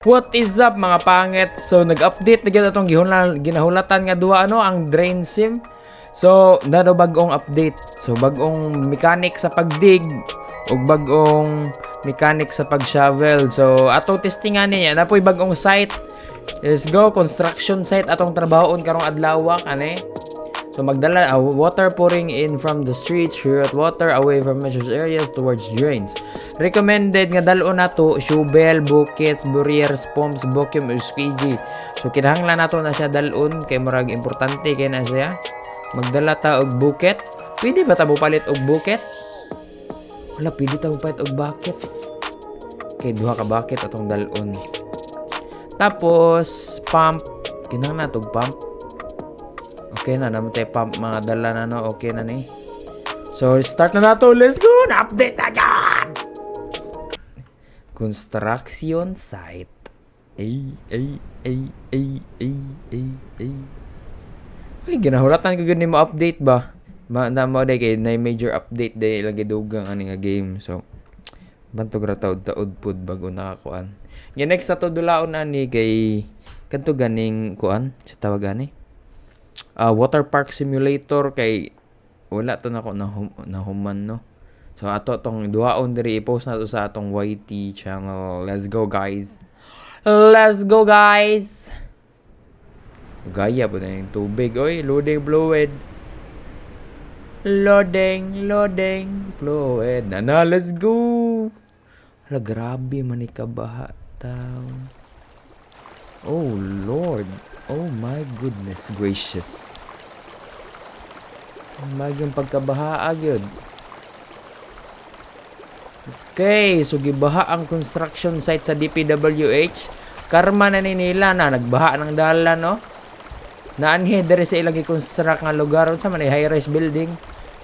What is up mga pangit? So nag-update na gyud atong ginahulatan nga duha ang drain sim. So naro bag-ong update. So bag-ong mechanic sa pagdig ug bag-ong mechanic sa pag-shovel. So atong testingan niya napoy bag-ong site. Let's go, construction site atong trabahoon karong adlaw kani. So magdala water pouring in from the streets, reroute water away from measured areas towards drains. Recommended nga dalo nato shovel, buckets, barriers, pumps, vacuum ug squeegee. So kinahanglan nato na siya dalon kay murag importante kay na siya. Magdala ta og bucket. Pwede ba ta palit og bucket? Wala, pwede ta palit og bucket. Kay duha ka bucket atong dalon. Tapos pump, kinahanglan nato og pump. Okay na, naman tayo pump mga dala na no. Okay na ni. So, start na nato. Let's go! Na-update na dyan! Construction site. Ay. Uy, ginahulatan ko gani mo update ba? Na mo day kay na major update day lagi dugang ani nga game. So, bantog ra taud pud bago nakakuan. Nga next na to dulaon ani kay kadto ganing kuan sa tawag ani. Water park simulator kay wala to nako na human no. So ato tong duhaon diri i-post na to sa atong YT channel. Let's go guys. Let's go guys. Gaya po na yung tubig. Oy, loading fluid. Loading fluid. Na, let's go. Hala, grabe man ikabaha taw. Oh Lord. Oh my goodness gracious. Magyong pagkabaha yun. Okay, so gibaha ang construction site sa DPWH. Karma na nila na nagbaha ng dalan no. Naanhi diri sa ilang i-construct nga lugar sa man high-rise building.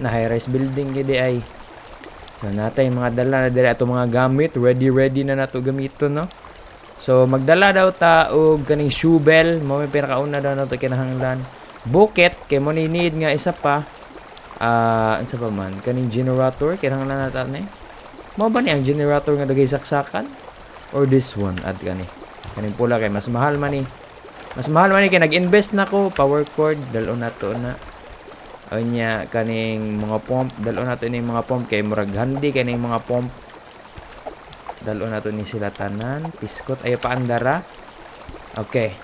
Na high-rise building gid ay. So natay mga dala na diri ato mga gamit, ready na nato gamiton no. So magdala daw ta og kaning shovel, mo may pinakauna daw nato kinahanglan. Bucket kay mo ni need nga isa pa. Unsa pa man kaning generator kinahanglan nata ni. Mao ba ni ang generator nga dagay saksakan or this one at kaning pula kay mas mahal man ni. Mas mahal man ni kay nag-invest nako power cord dalon nato na. Onya kaning mga pump dalon nato ni mga pump kay murag handy kaning mga pump. Dalon nato ni sila tanan piskot ayo pa andara. Okay.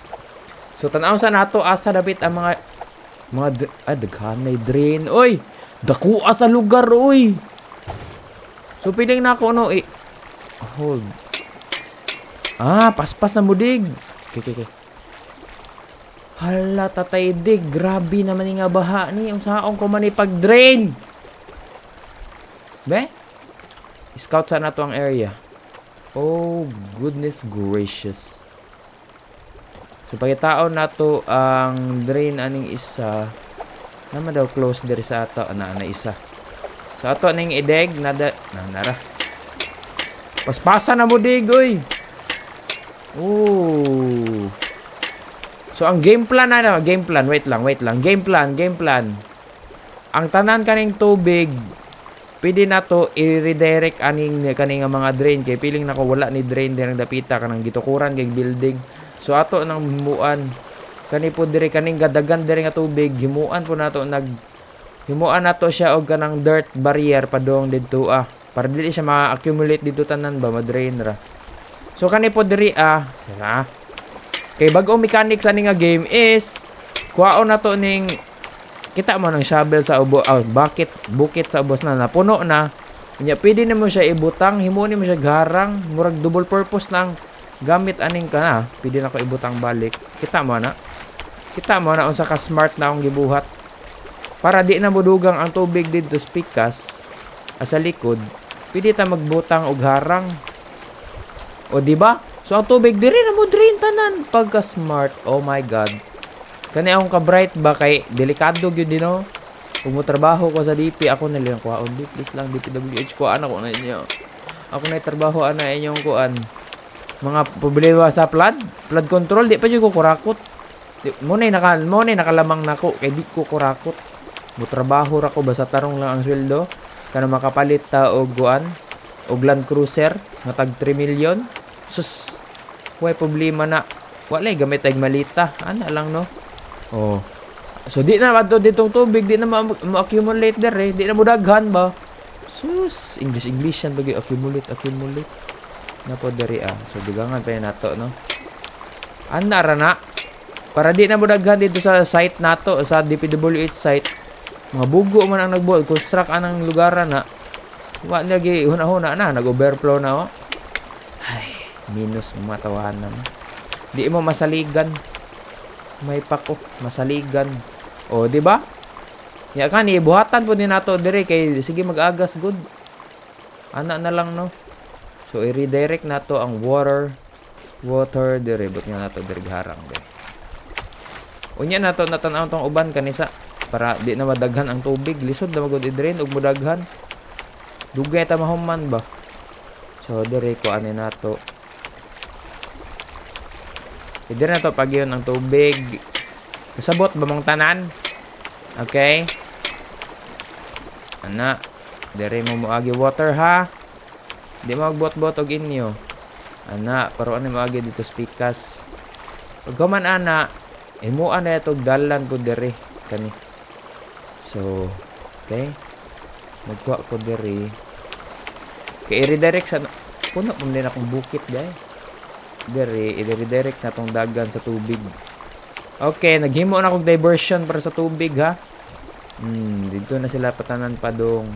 So tan-aw sa nato asa dapit ang mga daghanay drain. Oy, dakuha sa lugar oy. So piling na ako no hold. Paspas na mudig. Okay. Hala tatay dig, grabe naman nga baha ni unsaon ko man ipag-drain. Be? Scout sa nato ang area. Oh, goodness gracious. So, pagkitaon nato ang drain aning isa. Naman daw close diri sa ato. Na isa. So, ato ning ideg. Nara. Paspasan na mo dig, oy. Ooh. So, ang game plan na. Game plan. Wait lang. Game plan. Ang tanan kaning tubig. Pwede na to i-redirect kaning mga drain kay piling nako wala ni drain dirang dapita kanang gitukuran kay building. So ato nang himuan kani po dire kaning gadagan dire nga tubig himuan po nato himuan nato siya og kanang dirt barrier padong didto para dili siya ma-accumulate didto tanan ba ma-drain ra. So kani po dire sana kay bag-o mechanics ani nga game is kuhaon nato ning kita mo ng shovel sa bucket sa ubos na napuno na. Nya pwede na mo siya ibutang, himuon mo siya garang, murag double purpose lang gamit aning ka na. Pwede na ko ibutang balik. Kita mo na unsa ka smart na akong gibuhat. Para di na mudugang ang tubig dito sa pikas sa likod. Pwede ta magbutang og harang. O di ba? So ang tubig diri na mo drain tanan pagka smart. Oh my god. Kani akong ka-bright ba kay delikado gyud dino. Kung mo trabaho ko sa DP ako na lang kuhaon di please lang DPWH kuan ako na inyo. Ako na trabaho ana inyong kuan. Mga problema sa flood control di pa jud ko kurakot. Mo nay nakalamang nako kay di ko kurakot. Mo trabaho ra ko basta tarong lang ang sweldo kana makapalit ta og kuan og Land Cruiser nga tag 3 million. Sus. Way problema na. Wala gamit tayong malita. Ana lang no. Oh. So di na adto ditong tubig, di na ma-accumulate der di na mo daghan ba. Sus, English yan bagay accumulate. Na po diri So dugangan pa yan nato no. Ana ra na. Para di na mo daghan dito sa site nato, sa DPWH site. Mga bugo man ang nagbuhat, construct anang lugaran na. Wa lagi huna-huna na, nag-overflow na oh. Ay, minus matawanan. Di mo masaligan. May pako, masaligan. O, di ba? Ya kani buhatan po din nato dire kay sige mag-agas good. Ana na lang no. So i-redirect nato ang water dire but nga nato dire harang dire. Unya nato natan-aw tong uban kanisa para di na madaghan ang tubig, lisod na magud i-drain ug mudaghan. Dugay ta mahuman ba. So dire ko ani nato. Dire nato pagyon ang tubig. Kasabot ba mong tanan? Okay? Ana, dire mo moagi water ha. Di mo magbot-bot og inyo. Ana, pero ano moagi dito spikas. Pag man ana, imuan na itong dalan ko dire kani. So, okay. Magkuha ko dire. Kaya i-redirect sa puno po din akong bukit dahil. Dire, i-redirect na tong dagan sa tubig. Okay, naghimo na akong diversion para sa tubig ha. Dito na sila patanan pa dong.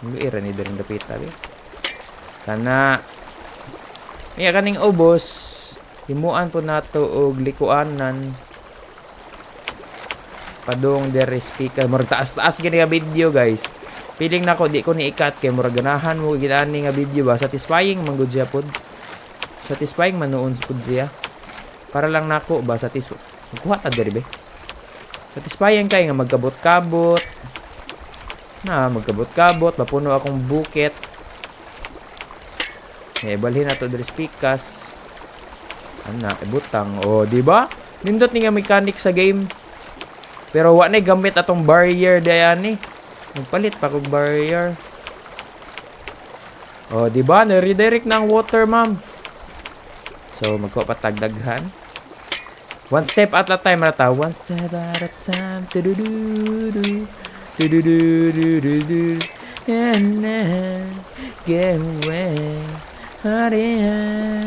Luira ni din dapit tabi. Kana iya kaning ubos, himuan po nato og likuanan. Padong there speaker, murag taas-taas gini nga video guys. Feeling nako di ko ni ikat kay murag ganahan mo ginani nga video ba, satisfying man gud siya pod. Satisfying man noon pod siya. Para lang nako ba satisfy. Kuha ta diri be. Satisfying kay nga magkabot-kabot. Magkabot-kabot, mapuno akong bukit. Balhin na to diri spikas. Ana, ibutang. Oh, di ba? Nindot ni nga mechanic sa game. Pero wa na gamit atong barrier dayani. Magpalit pa kog barrier. Oh, di ba? Na-redirect na ang water, ma'am. So, magko patagdaghan. One step at a time rata. One step at a time. Du-du-du-du. Du-du-du-du-du-du. And then get away. Harihan.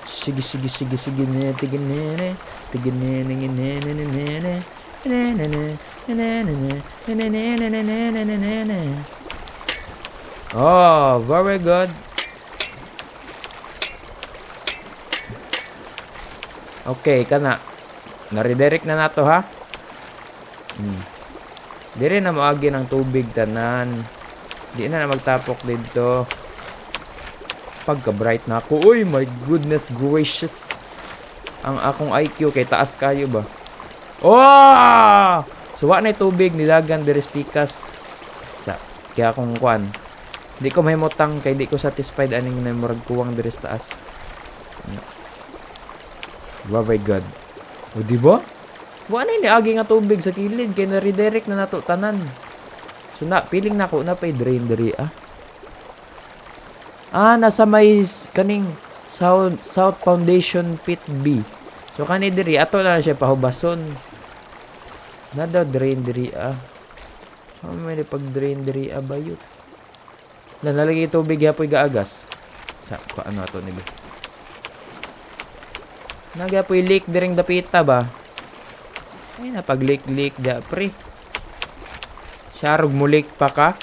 Sige, sige, sige, sige. Tiginene. Tiginene. Tiginene. Oh, very good. Okay, kana. Na-redirect na nato ha. Dire na moagi ng tubig tanan. Di na magtapok dito. Pagka-bright na ako. Uy, my goodness gracious. Ang akong IQ kay taas kayo ba? Oh! So, wa na tubig nilagan dire spikas. Kaya akong kuan. Di ko mahimutang kay di ko satisfied aning na murag kuwang dire sa taas. Wow, very good. O, diba? Wa na niagi nga tubig sa kilid kay na-redirect na nato tanan. So, feeling na ako na pa'y drain diri nasa may kaning South Foundation Pit B. So, kani diri ato na siya pahubason. Na daw drain diri So, may pag-drain diri bayot. Nalagay tubig yapoy gaagas. Sa ano ato ni be? Nagapoy leak diring dapita ba? Ay napag-leak da pre. Sharog mulik pa ka.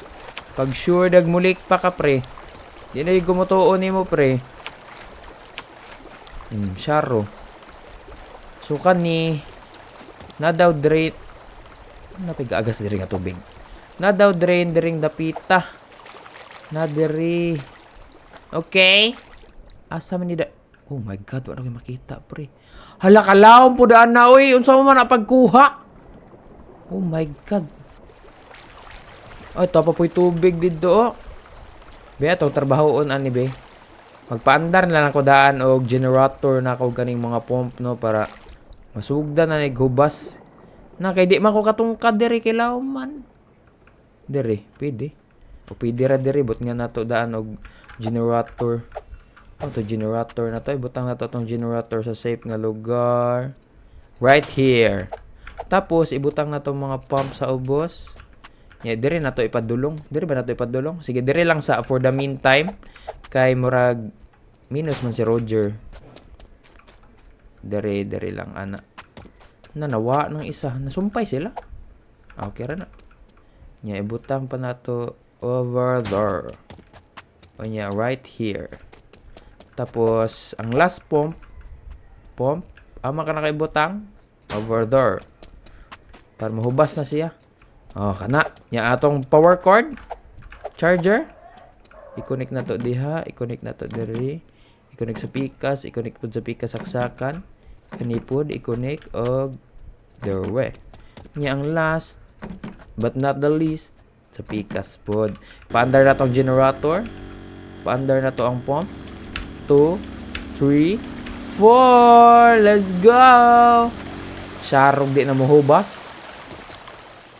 Pag sure dag mulik pa ka pre. Di na yung gumutuon nimo pre. Sharo. So kani na daw drain. Napig-agas diri nga tubig. Na daw drain diring dapita. Na diri. Okay. Asa man ni da. Oh my god, wala ko makita pre. Hala kalawon po daan na oy. Unsa mo man pagkuha? Oh my god. Ay, to pa po'y tubig dito. Be, itong trabahoon ani be. Magpaandar na lang ko daan og generator na ako ganing mga pump no para masugdan na naghubas. Na kay di man ko katungkad diri kay lawman. Diri, pwede. O pwede ra diri bot nga nato daan og Generator. Ano to generator na to? Ibutang na to tong generator sa safe nga lugar. Right here. Tapos ibutang na tong mga pump sa ubos. Dire na to ipadulong. Dire ba na to ipadulong? Sige, dire lang sa for the meantime. Kay murag minus man si Roger. Dire lang ana. Nanawa ng isa. Nasumpay sila. Okay ra na. Ibutang pa na to over there. O right here. Tapos, ang last pump, ama ka na kay butang, over there. Para mahubas na siya. Kana. Atong power cord, charger, i-connect na to diha, i-connect na to diri, i-connect sa pikas, i-connect po sa pikas saksakan, kanipod, i-connect, og there way. Ang last, but not the least, sa pikas pod. Paandar na tong generator, paandar na to ang pump, 2, 3, 4. Let's go! Syarog di na mohubas.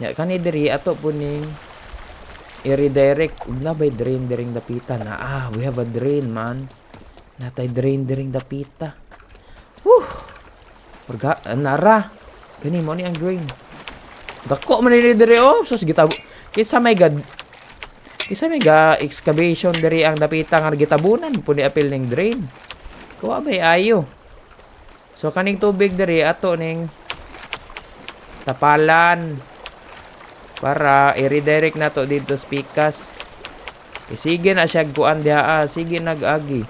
Kani diri ato po ning i-redirect. Na bay drain diring dapita na. We have a drain, man. Natay drain diring dapita. Nara. Kani mo ni ang drain. Dako man ni diri sus gitabo. Kisa may excavation diri ang dapita nga gitabunan puni apil ning drain. Kuha bay ayo. So kaning tubig diri ato ning tapalan para i-redirect nato dito sa pikas. Sige na siya kuan diha, sige nag-agi.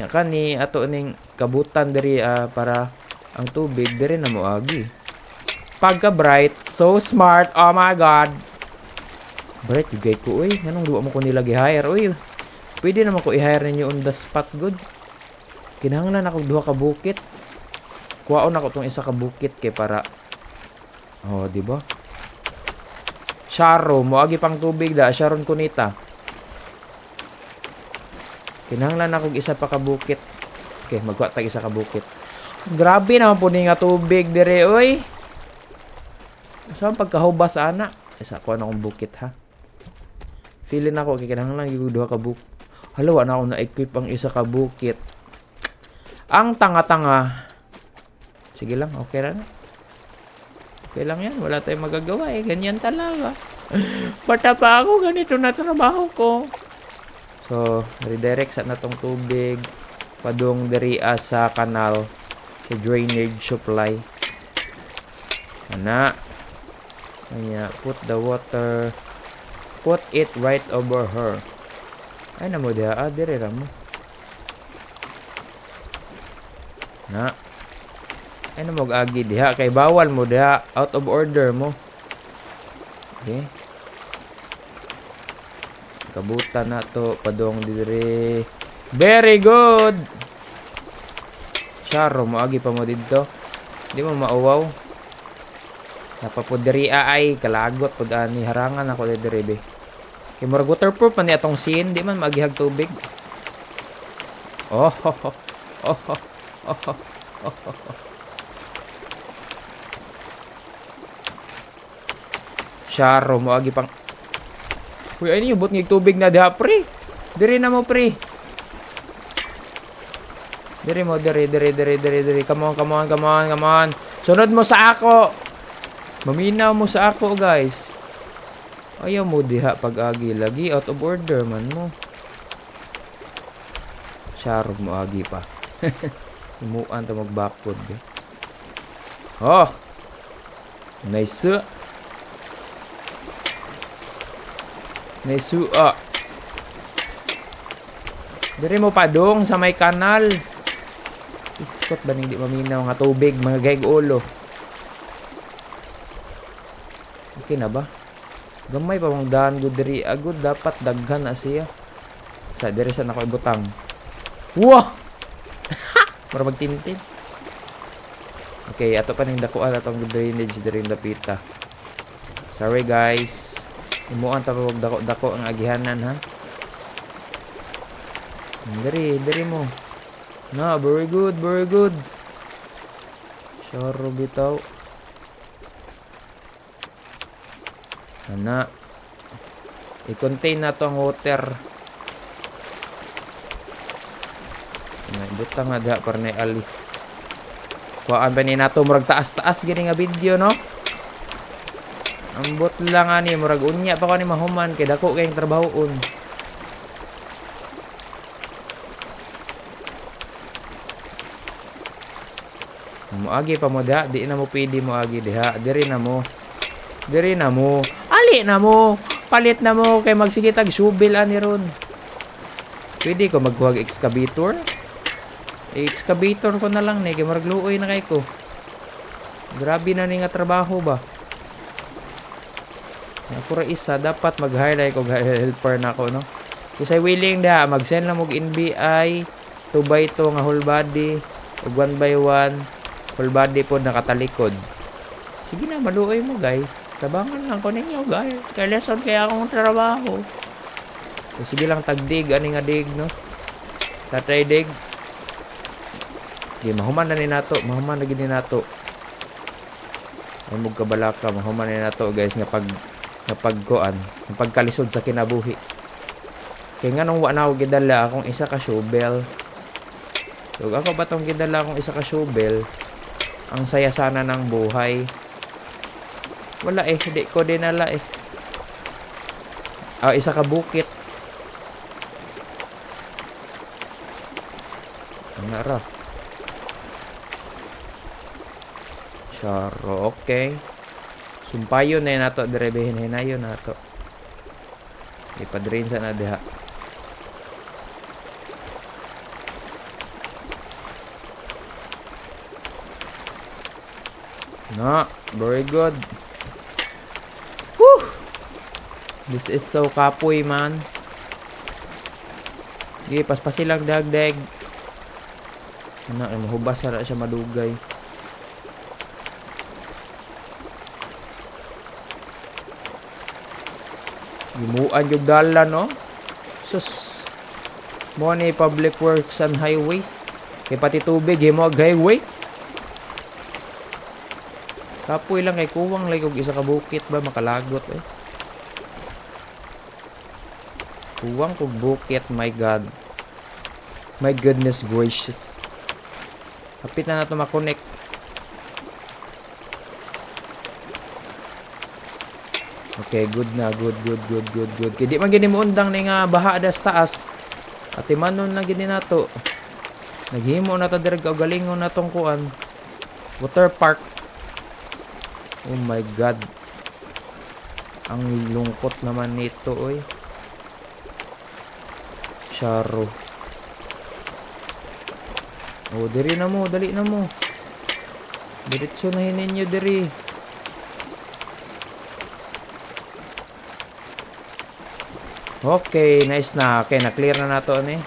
Kani ato ning kabutan diri para ang tubig diri na mo agi. Pagka bright, so smart. Oh my god. Bright, gay ko, uy. Anong duwa mo ko nila gi-hire, uy. Pwede naman ko i-hire ninyo on the spot, good. Kinahanglan ako duha ka bukit. Kuwaon ako tong isa ka bukit kay para... di ba? Sharo, moagi pang tubig da. Sharon kunita. Kinahanglan ako isa pa ka bukit. Okay, magkuha tag isa ka bukit. Grabe naman po nga tubig dire, uy. Saan pagkahubas, ana? Isa ko na akong bukit, ha? Feeling ako, kinahanglan yung duha ka bukit. Halawa na ako na-equip ang isa ka bukit. Ang tanga-tanga. Sige lang, okay lang. Okay lang yan, wala tayong magagawa eh. Ganyan talaga. Bata pa ako, ganito na trabaho ko. So, redirect sa natong tubig. Padung diri sa kanal. Sa drainage supply. Ana. Put the water. Put it right over her. Ay na mo diha. Dire ra mo. Na. Ay na mo agi diha. Kay bawal mo diha. Out of order mo. Okay. Kabutan na to. Padong dire. Very good. Sharo mo agi pa mo dito. Di mo mauwaw. Napapod diri ay kalagot pod ani harangan ako diri be. Kay murag waterproof man ni atong scene, di man magihag tubig. Sharo mo agi pang. Uy, ay niyo but ngig tubig na diha pre. Diri na mo pre. Diri mo diri. Come on. Sunod mo sa ako. Maminaw mo sa ako, guys. Ayaw mo diha pag-agi lagi. Out of order man mo. Sharog mo agi pa. Imuan ta magbakod. Nice. Diri mo padong sa may kanal. Iskot ba ning di maminaw nga tubig, mga gaig ulo. Okay na ba? Gamay pa mong daan good diri agud dapat daghan na siya. Sa diri sa nako ibutang. Wow! Para magtintin. Okay, ato pa ning dakuan atong drainage diri dapita. Sorry guys. Imuan ta pag dako-dako ang agihanan ha. Diri mo. Na, very good. Sure bitaw. Ana. I-contain na to ang water. May butang nga diha para na ali. Kuhaan pa ni nato murag taas-taas gini nga video no. Ambot lang ani murag unya pa ko ni mahuman kay dako kayong trabahoon. Moagi pa mo diha, di na mo pwede moagi diha. Diri na mo. Diri na mo. Ali na mo. Palit na mo kay magsigitag subil ani ron. Pwede ko magkuhag excavator. I-excavator ko na lang ni kay murag luoy na kay ko. Grabe na ni nga trabaho ba. Ako ra isa dapat mag-highlight ko helper na ako no. Kusay willing da mag-send lang og NBI 2x2 nga whole body ug 1x1 whole body pod nakatalikod. Sige na maluoy mo guys. Tabangan lang ko ninyo guys. Kay lesson kaya akong trabaho. So, sige lang tagdig ani nga dig no. Tatay dig. Di mahuman na ni nato, mahuman na gid ni nato. Ay mug kabalaka mahuman na nato guys nga pagkuan, ang pagkalisod sa kinabuhi. Kaya nga nung wala ako gidala akong isa ka shovel. So ako ba tong gidala akong isa ka shovel, ang saya sana ng buhay. Wala eh, hindi ko dinala eh. Isa ka bukit. Ang nara. Sure, okay. Sumpayon na nato direbehin hinayon nato. Ipadrin sa na diha. No, very good. Whew! This is so kapoy man. Gi paspasilang dagdag. Ana ay mahubas ra siya madugay. Gimuan yung dalan, no? Sus. Mo ni public works and highways. Kay pati tubig, himo ag highway. Kapoy lang kay kuwang like og isa ka bukit ba makalagot eh. Kuwang kog bukit, my god. My goodness gracious. Kapit na nato makonect. Okay, good na. Good. Kaya di man gini mo undang ni nga baha das taas. At imanon na gini nato. Naghimo na ta direk galingon na tong kuan. Water park. Oh my god. Ang lungkot naman nito, oy. Sharo. Oh, diri na mo, dali na mo. Diretso na hininyo diri. Okay, nice na. Okay, na-clear na nato ni.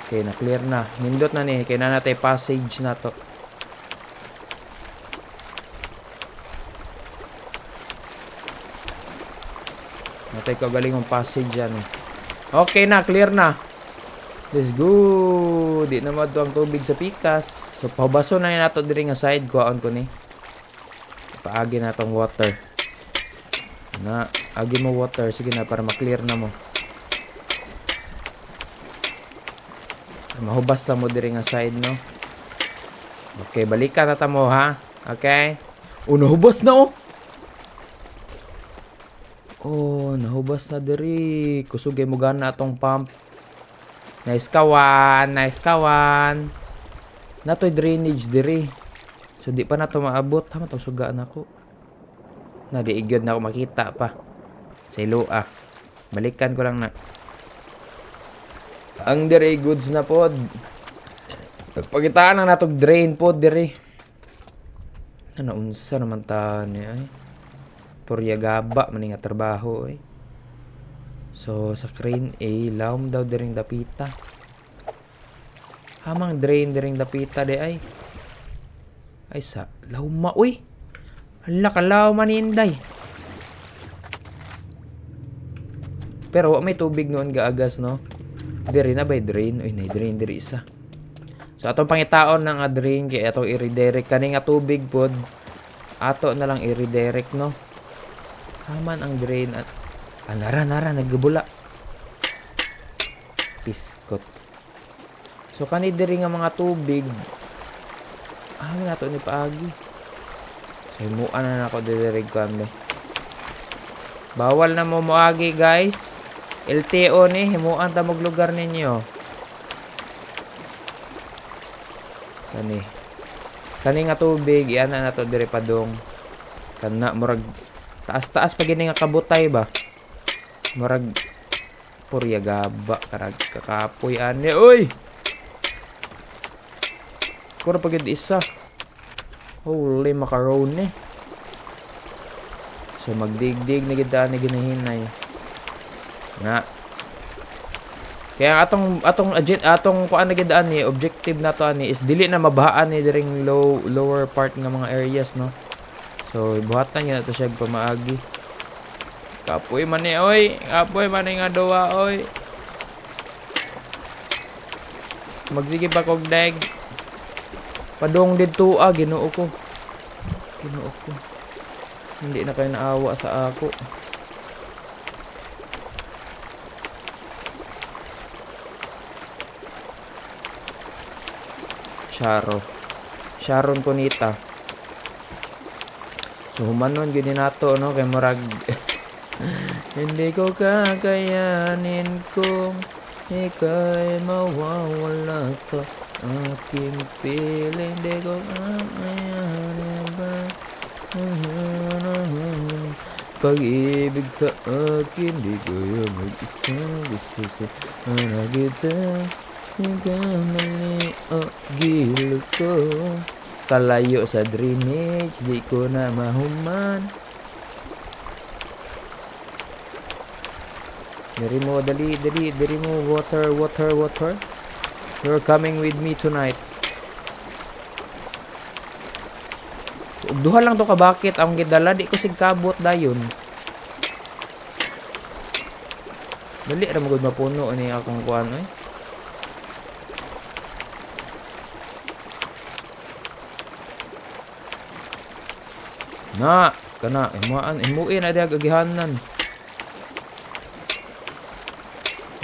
Okay, na-clear na. Nindot na ni. Kaya na natin passage na to. Natay ko galing yung passage yan. Okay na, clear na. Let's go. Di na madto ang tubig sa pikas. So, pabaso na nato diri nga side. Kuhaon ko ni. Paagi na tong water. Na, agi mo water. Sige na, para maklear na mo. Mahubas lang mo diri nga side, no? Okay, balikan na ta mo, ha? Okay? Oh, nahubas na, oh! Oh, nahubas na diri. Kusugay mo gana atong pump. Nice kawan. Nato'y drainage diri. So, di pa na to maabot. Tama to, sugaan ako. Nadiigyod na ako makita pa. Sa ilua. Balikan ko lang na. Ang diri goods na pod. Pagitaan na natog drain pod diri. Naunsa naman ta ni ay. Purya gaba man nga trabaho eh. So sa crane lawom daw diring dapita. Hamang drain diring dapita de ay. Ay sa lawma uy. Hala kalaw maninday. Pero may tubig noon gaagas no. Diri na by drain. Uy, na-drain diri isa. So atong pangitaon ng drain kay ato i-redirect kani nga tubig pod. Ato na lang i-redirect no. Haman ang drain at nara nagbula. Piskot. So kani diri nga mga tubig. Nato ni paagi. So himuan na nako diri kami. Bawal na mo moagi guys. LTO ni himuan ta mog lugar ninyo. Kani nga tubig iana na to diri padong. Kana murag taas-taas pa gini nga kabutay ba. Murag purya gaba karag kakapoy ani oy. Kura pagid isa. Holy macaroni. So magdigdig na gid ani ginahinay. Na. Kaya atong kuan na gid ani objective na to ani is dili na mabahaan ni diring lower part nga mga areas no. So ibuhatan niya na to siya pamaagi. Kapoy man ni oy, kapoy man nga duwa oy. Magsige pa kog dag. Padong didto Ginoo ko. Ginoo ko. Hindi na kayo naawa sa ako. Sharon Conita. So humanon gini nato no kay murag hindi ko kakayanin kung ika'y mawawala sa aking piling. Hindi ko kakayanin ba pag-ibig sa akin. Di kaya mag-isa. Gusto sa kita. Ikaw mali o gilo ko. Kalayo sa drainage. Di ko na mahuman. Dari mo, dali mo. Water. You're coming with me tonight. Duha lang to ka bakit ang gidala. Di ko sigkabot dayon. Dali ra magud mapuno ni akong kuan oy. Na, kana imuin na diag agihanan.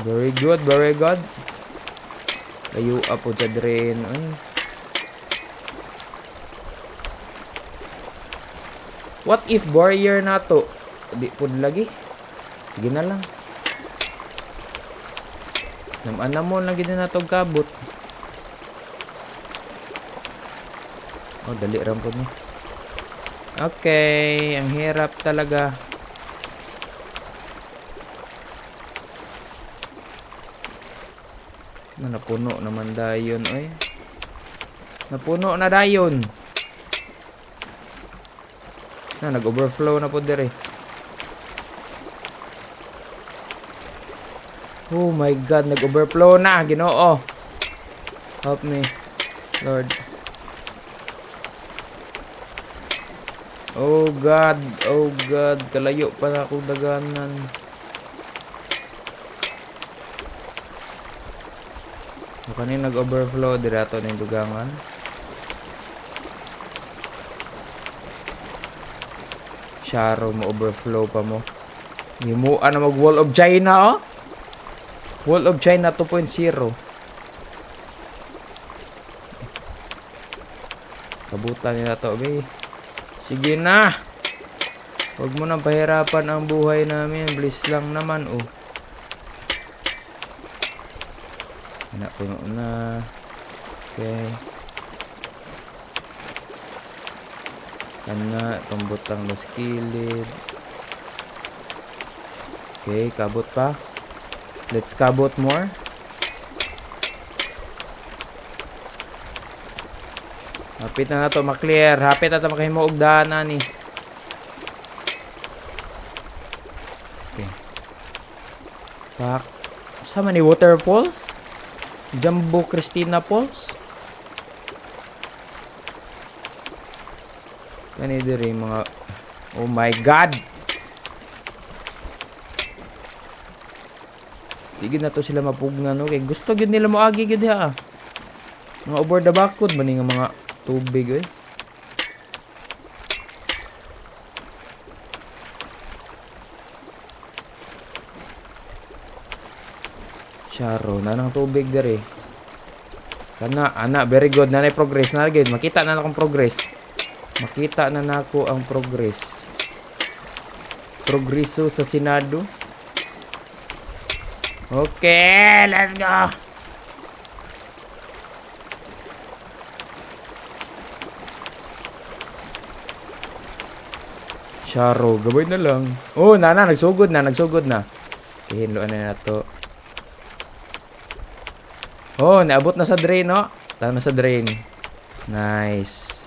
Very good. Kayo apo sa drain. Ay. What if barrier na to? Di pud lagi. Sige na lang. Naman mo lagi din na to kabot. Oh, dali ram po ni. Okay, ang hirap talaga. Napuno naman dayon, oy. Napuno na dayon. Nag-overflow na po dire. Oh my God, nag-overflow na, Ginoo. Help me, Lord. Oh God, kalayo pa na akong daganan. Kanin nag-overflow dirato ning dugangan. Sharo mo overflow pa mo. Himuan na mag Wall of China oh. Wall of China 2.0. Kabutan nila to, be. Sige na. Huwag mo nang pahirapan ang buhay namin. Bliss lang naman, oh. Puno na. Okay. Kana, pambutang na skillet. Okay, kabot pa. Let's kabot more. Hapit na to maklear. Hapit na to makahimuog daanan ni. Okay. Pak. Sama ni waterfalls? Jumbo Christina Falls. Kani diri mga oh my God. Tigid na to sila mapugnan no kay gusto gyud nila moagi gyud ha. Mga over the backwood man nga mga tubig eh. Sharo, nanang tubig diri. Kana, ana, very good. Nanay progress na gid. Makita na akong progress. Makita na nako ang progress. Progreso sa Senado. Okay, let's go. Sharo, gabay na lang. Oh, nagsugod na. Hinloan na to. Oh, naabot na sa drain, no? Tama na sa drain. Nice.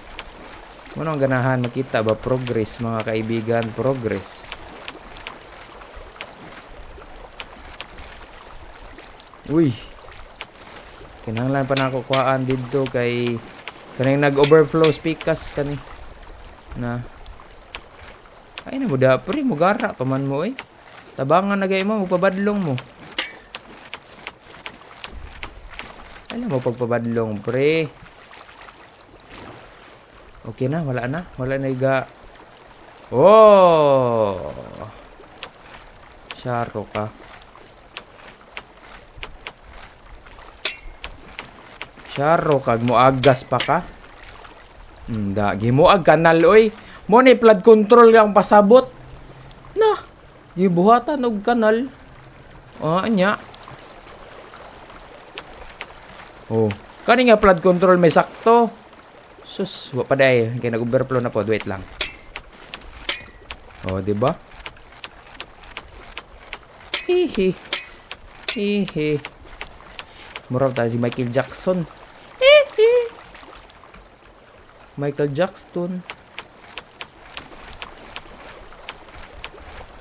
Ano ang ganahan? Makita ba? Progress, mga kaibigan. Progress. Uy. Kinahanglan pa na ako kuhaan dito kay kanang nag-overflow speakers kani. Na. Ay na mo da, pre, mugara pa man mo eh. Tabangan na gay mo, magpabadlong mo. Alam mo pagpabadlong, pre. Okay na, wala na. Wala na iga. Oh! Sharo ka. Sharo kag moagas pa ka. Dagi mo ag kanal oy. Mo ni flood control yang pasabot. Na, gibuhatan og kanal. Anya. Oh, kani nga flood control may sakto. Sus, wa pa day kay nag-overflow na po. Wait lang. Oh, di ba? Hihi. Hihi. Mura tayo si Michael Jackson. Hihi. Michael Jackson.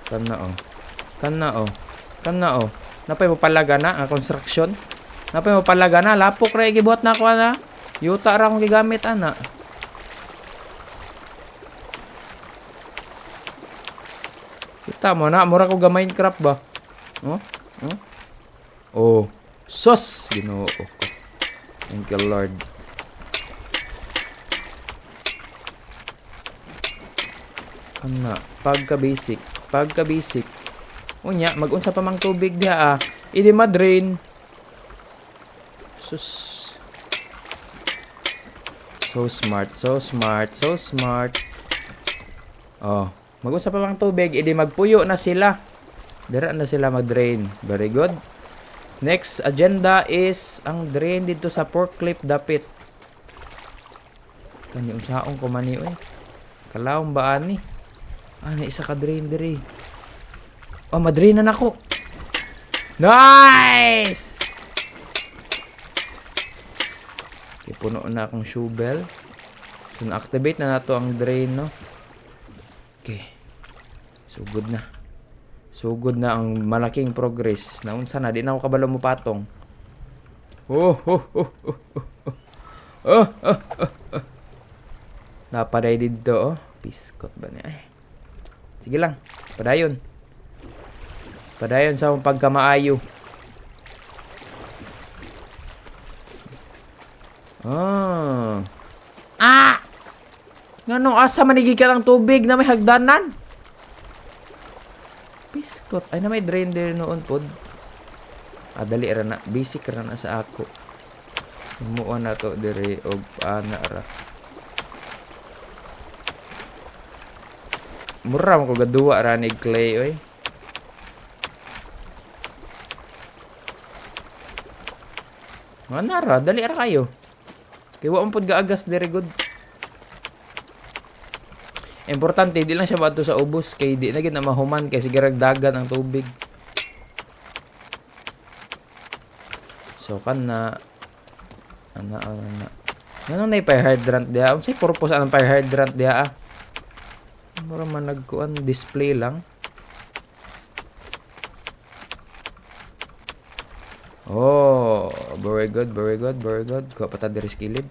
Kana oh. Napay mo palaga na ang construction. Napay mo palaga na. Lapok ra gibuhat na ako ana. Yuta ra akong gigamit ana. Kita mo na, mura ko ga Minecraft ba? Oh. Sus, Ginoo ko. Thank you Lord. Kana, pagka basic. Unya, mag-unsa pa mang tubig diha ah. Idi madrain. Sus. So smart. Oh, mag-unsa pa mang tubig, idi magpuyo na sila. Dira na sila mag-drain. Very good. Next agenda is ang drain dito sa forklift dapit. Kani unsaon ko man ni oy. Kalawon ba ani? Na isa ka drain diri. Oh, madrain na nako. Nice! Okay, puno na akong shovel. So, na-activate na nato ang drain, no? Okay. Sugod na ang malaking progress. Naunsa na, di na ako kabalo mo patong. Napaday dito, oh. Piskot ba niya? Sige lang, padayon sa pagkamaayo. Ngano asa manigi ka ng tubig na may hagdanan? Piskot. Ay na may drain din noon pod. Dali ra na. Basic ra na sa ako. Humuan na to dire og ana ra. Mura mo ko gaduwa ra ni clay oy. Manara, dali ra kayo. Kay wa man pod gaagas dire good. Importante di lang siya bato sa ubos kay di na gid na mahuman kay sige ragdagan ang tubig. So kana ana. Ngano na fire hydrant diha? Unsay purpose ang fire hydrant diha? Mura man nagkuan display lang. Oh, very good. Kuha pa ta diri skilled.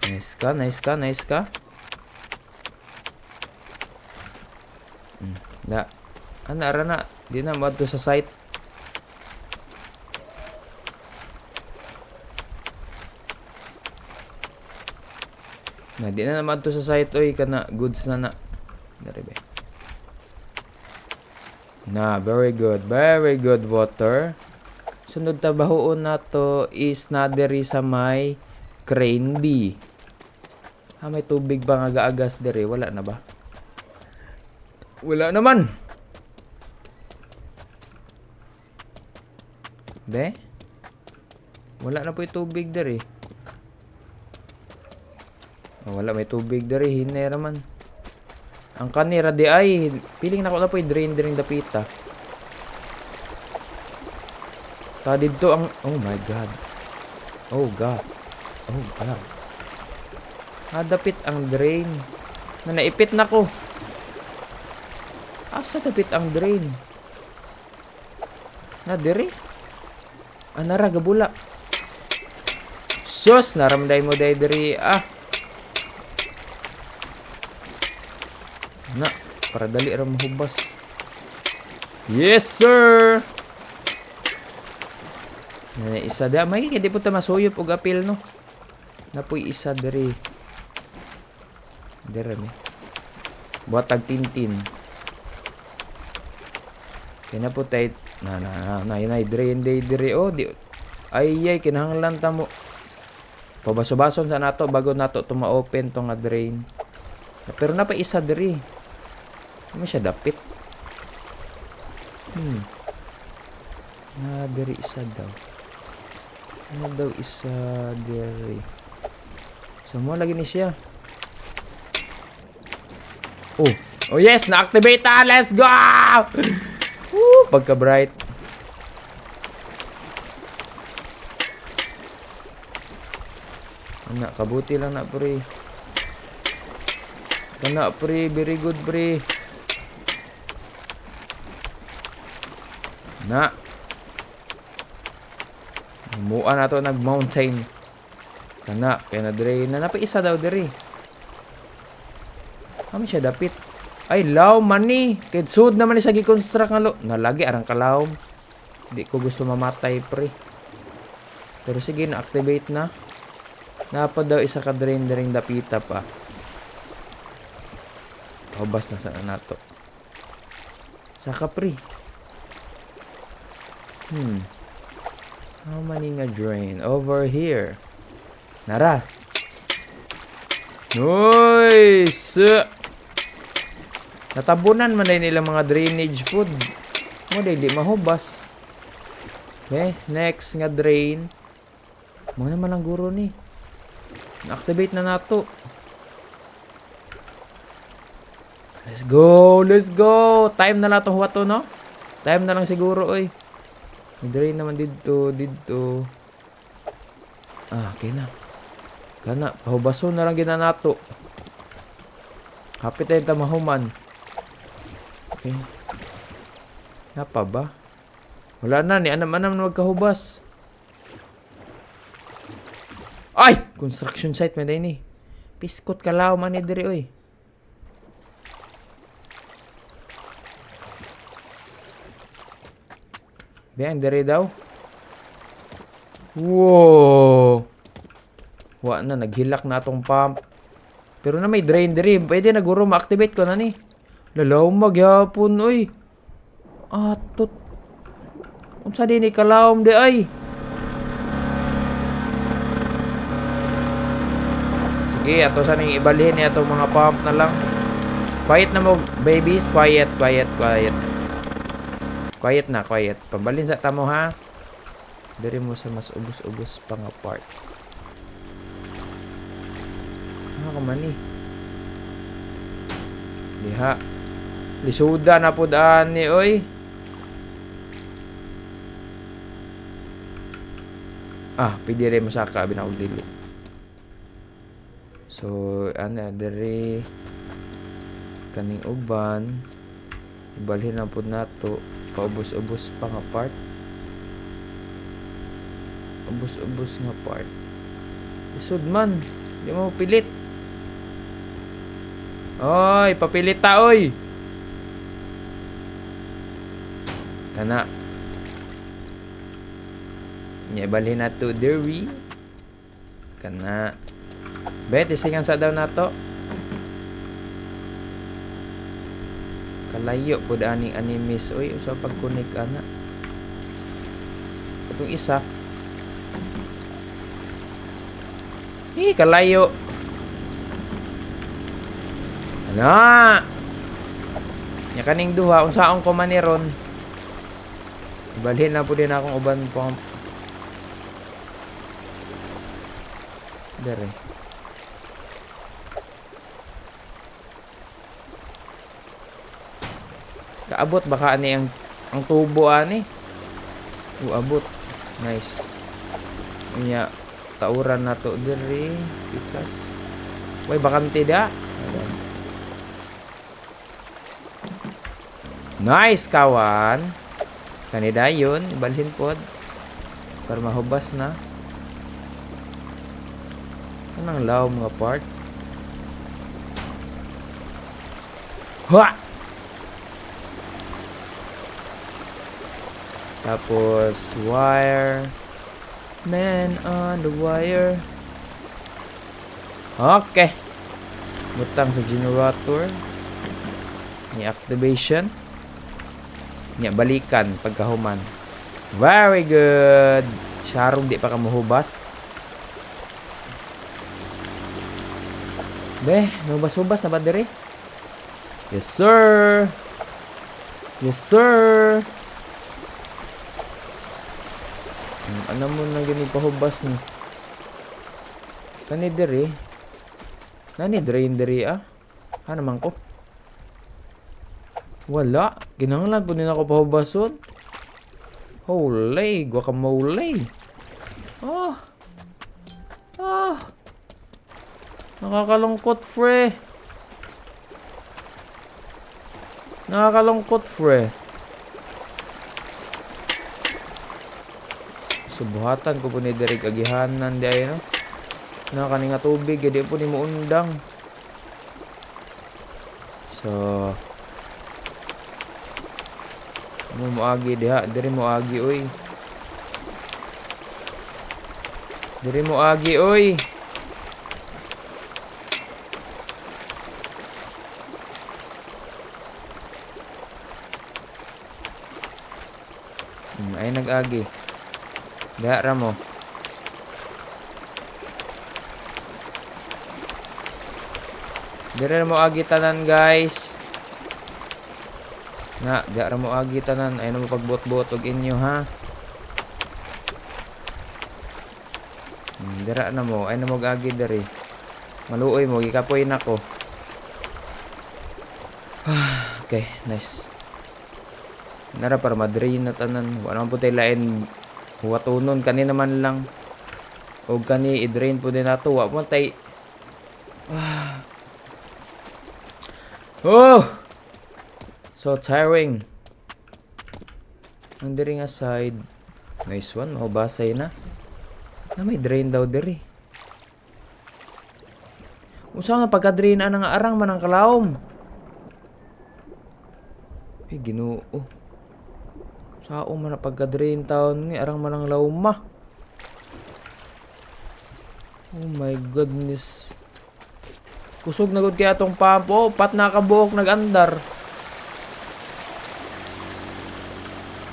Nice ka. Ana na. Di na mo sa site. Di na naman to sa site oy kana goods na. Dari be. Na, very good. Very good water. Sunod tabahoon na to is na diri sa may crane B. May tubig ba nga gaagas diri? Wala na ba? Wala naman. Be? Wala na po yung tubig diri. Wala may tubig diri. Hinera man. Ang kanira di ay piling na ko na po yung drain diring dapita. Ta dito ang oh my god. Oh god. Oh god. Dapit ang drain. Na naipit na ko. Asa dapit ang drain? Na diri? Nara gabula. Sus, naramday mo diri. Na, para dali ra mahubas. Yes, sir. Na isa da may hindi po ta masuyop og apil no. Napoy isa diri. Dere ni. Buhatag tintin. Kaya po tayo na drain day diri oh di ay kinahanglan ta mo pabaso-bason sa nato bago nato tuma-open to nga drain. Pero na pa isa diri. Ano siya dapit? Na diri isa daw. Na daw isa diri. So mo lagi ni siya. Oh yes, na-activate na. Let's go! Woo, pagka-bright. Anak, kabuti lang na, pre. Kana, pre. Very good, pre. Na. Humuan na to nag-mountain. Kana, kaya na-drain na. Napaisa daw, diri. Kami siya dapit. Ay, law mani. Kahit sud naman sa gi-construct nga lo. Nalagi, arang kalawom. Hindi ko gusto mamatay, pre. Pero sige, na-activate na. Napa daw isa ka drain ring dapita pa. Paubas na sa nato. Saka, pre. How many nga drain? Over here. Nara. Nice! Natabunan man din nila mga drainage food. Mo di mahubas. Okay, next nga drain. Mo naman ang guro ni. Na-activate na nato. Let's go, let's go. Time na lang to huwato, no? Time na lang siguro, oy. Drain naman dito. Okay na. Kana, pahubaso na lang gina nato. Hapit tayo mahuman. Okay. Napa ba? Wala na ni anam-anam na magkahubas. Ay! Construction site man ni. Piskot kalaw man ni diri oy. Biang diri daw. Wow. Wa na naghilak na atong pump. Pero na may drain diri, pwede na guro ma-activate ko na ni. Lalaw magyapon oy. Atot. Unsa din ni kalawom di ay? Sige, ato sa ning ibalhin ni atong mga pump na lang. Quiet na mo, babies. Quiet. Quiet na. Pambalin sa tamo ha. Diri mo sa mas ubos-ubos pang apart. Kamani. Diha. Lisuda na po daan ni oy. Pwede rin mo sa kabinakog dili. So, diri kaning uban. Ibalhin na po nato. Paubos-ubos pang apart. Ubos-ubos nga part. Isud man. Di mo pilit. Oy, papilit ta oy. Kana. Nyebalhin na to diri. Kana. Bet, isingan sa daw na to. Kalayo po aning animes. Uy, usa pag-connect ana. Itong isa. Kalayo. Ana. Nya kaning duha unsaon ko man ni ron. Balhin na po din akong uban pump. Dere. Kaabot baka ani ang tubo ani. Abot. Nice. Nya tauran na to diri pikas. Way bakante da. Nice kawan. Kanida yun, ibalhin pod para mahubas na. Anong law mga part? Ha! Tapos wire. Man on the wire. Okay. Butang sa generator. Ni activation. Nya balikan pagkahuman. Very good. Sharong di pa ka mahubas. Beh, nubas-hubas na ba diri? Yes sir. Yes sir. Ano mo na gani pahubas ni? Kani diri. Nani drain diri ah? Ano man ko? Wala. Ginanglan po din ako pahubason. Holy. Guacamole. Oh. Oh. Nakakalungkot, fre. Nakakalungkot, fre. Subuhatan ko po ni Derek agihanan di ay no. Nakani nga tubig. Hindi po ni mo undang. So... mo agi diha, diri mo agi oy. Diri mo agi oy. Ay nag-agi. Diha ra mo. Diri mo agi tanan guys. Na, di ara mo agi tanan. Ay na mo pagbot-bot og inyo ha. Dira na mo. Ay na mo agi diri. Maluoy mo. Gikapoy na ko. Okay, nice. Nara para madrain na tanan. Wala po tayo lain. Huwatunon. Kani naman lang. O kani i-drain po din nato. Wala po tayo. Oh! So tiring. Ang diri nga side. Nice one. Mahubasay na. Na may drain daw diri. Unsa nga pagka-drain ana nga arang man ang kalawom. Ay Ginoo. Sao man na pagka-drain taon nga arang man ang lawma. Oh my goodness. Kusog na gud kay atong pump. Oh, pat nakabuok nag-andar.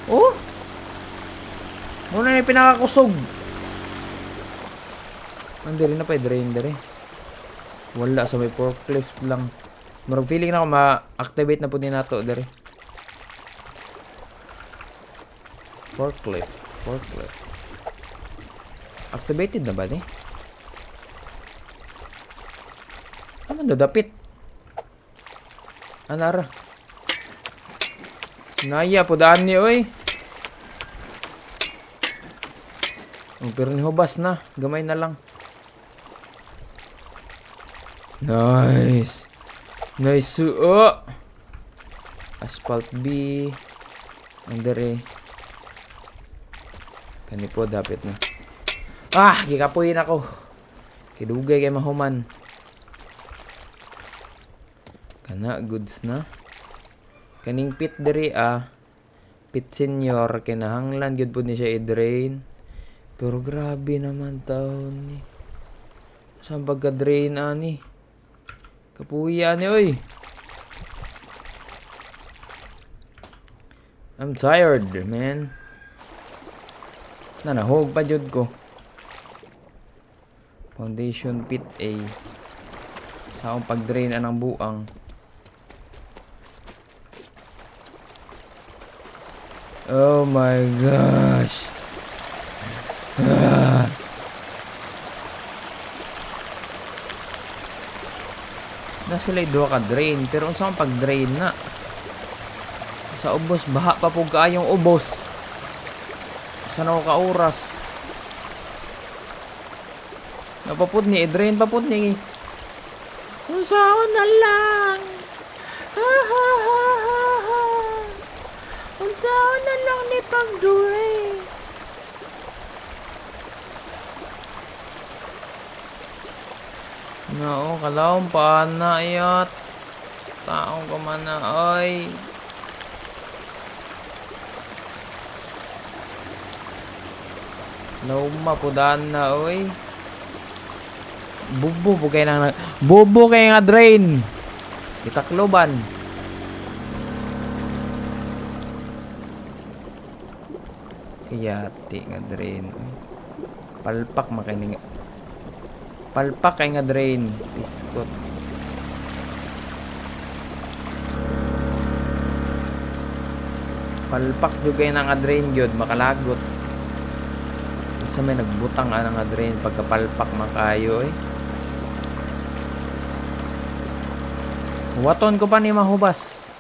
Oh! Muna yung pinakakusog. Andiri na pa drain dere. Wala sa may forklift lang. Marag feeling na ako ma-activate na po din nato dere. Forklift. Activated na ba ni? Ano do dapit? Anara. Naya po daan ni oy. Pero ni hubas na, gamay na lang. Nice. Nice suo. Asphalt B. Andere. Kani po dapat na. Ah, gikapoyin ako. Kidugay kay mahuman. Kana goods na. Kaning pit diri pit senior kinahanglan gyud pud ni siya i-drain. Pero grabe naman taon ni. Saan pagka-drain ani? Kapuya ni oy. I'm tired, man. Nahog pa jud ko. Foundation pit A. Sa akong pag-drain anang buang. Oh my gosh. Nasulay duha ka drain, pero unsa man pag-drain na? Sa ubos baha pa pug kaayong ubos. Sa na ka oras. Napapud ni i-drain papud ni. Unsaon na lang. Ha ha ha ha ha. Unsaon na lang ni pag-drain. No, kalawang pa na yat. Taong ko man na, ay. Lauma po daan na, oy. Bubo po kayo na, bubo kayo nga drain. Itakloban. Kayati nga drain. Palpak makining. Palpak kay nga drain. Piskot. Palpak jud kay nga drain gyud makalagot. Sa may nagbutang ana nga drain pagkapalpak makayo eh. Waton ko pa ni mahubas.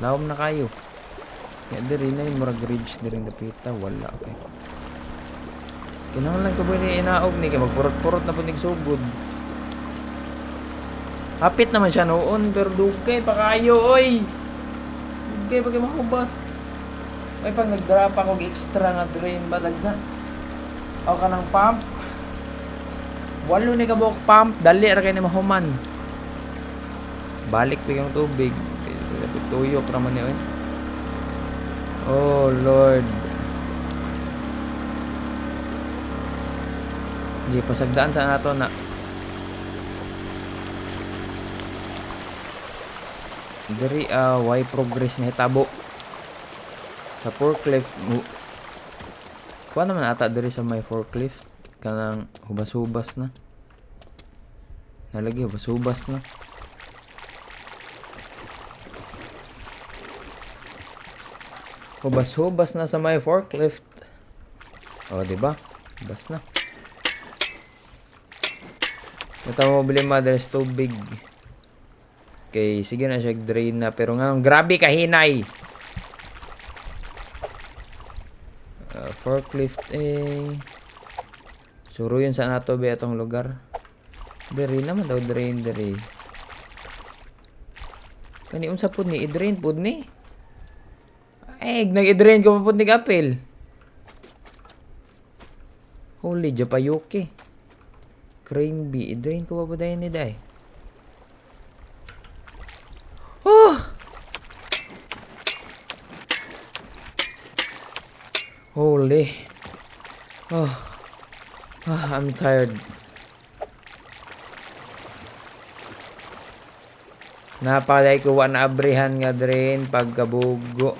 Lawom na kayo. Ya diri na yung murag ridge diri dapita wala okay. Kinahanglan ko ba ni inaog ni kay magpurot-purot na punig sugod. Hapit naman siya noon pero dugay pa kayo oy. Dugay pa kay mahubas. Ay pag nag-drop ako extra nga drain badag na. O ka ng pump. Walo ni kabok pump dali ra kay ni mahuman. Balik pa yung tubig. Tuyok naman ni oy. Oh Lord. Hindi pasagdaan sa nato na. Diri why progress na hitabo. Sa forklift kuha naman ata diri sa may forklift kanang hubas-hubas na. Nalagi hubas-hubas na. Hubas-hubas na sa may forklift. O, diba? Hubas na. Ito mo bili mother's tubig. Okay, sige na siya drain na. Pero nga, grabe kahinay. Forklift suro yun sa nato ba itong lugar. Diri naman daw drain diri. Kani unsa pud ni i-drain pud ni. Ay, nag-i-drain ko pa pud ni apel. Holy japayuki. Crane B, i-drain ko pa pud ni day. Oh! Holy. Oh. I'm tired. Napalay ko na abrihan nga drain pagkabugo.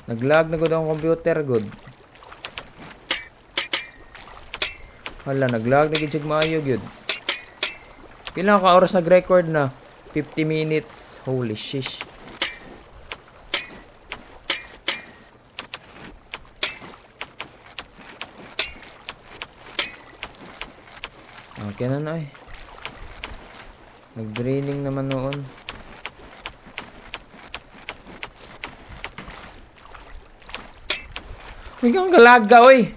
Naglag na gud ang computer good. Hala, naglag na gid maayo gud. Pila ka oras nag-record na? 50 minutes. Holy shish. Okay na na eh. Nag-draining naman noon. Huwag kang galaga, oy.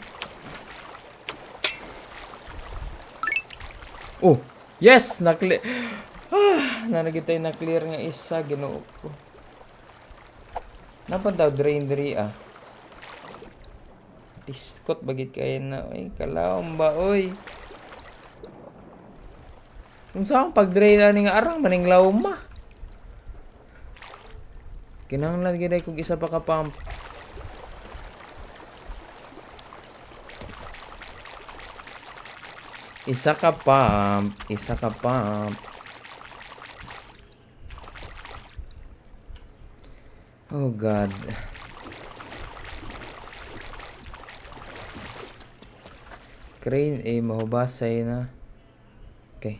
Oh, yes! Na-clear. Nanagitay na clear nga isa. Ginoo ko. Napan daw drain diri ah. Tiskot bagit kayo na. Oy, kalawang ba, oy. Kung saan pag-drain na nga arang maning lawma. Kinahanglan gid kog isa pa ka pump. Isa ka pump. Isa ka pump. Oh God. Crane mahubasay na. Okay.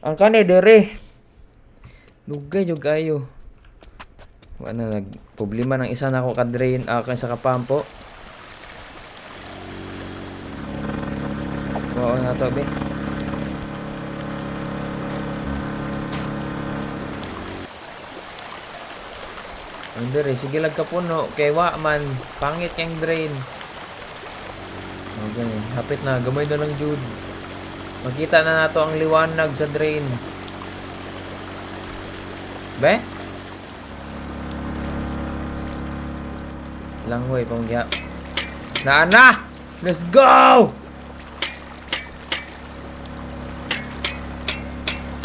Ang kanay dere. Dugay jud kayo. Wa na nag problema ng isa na ako ka-drain sa kapampo. Oo na to be. Ang dere sige lag ka puno kay wa man pangit yang drain. Okay, hapit na gamay na lang jud. Makita na nato ang liwanag sa drain. Be? Langhoy pangya. Na! Let's go!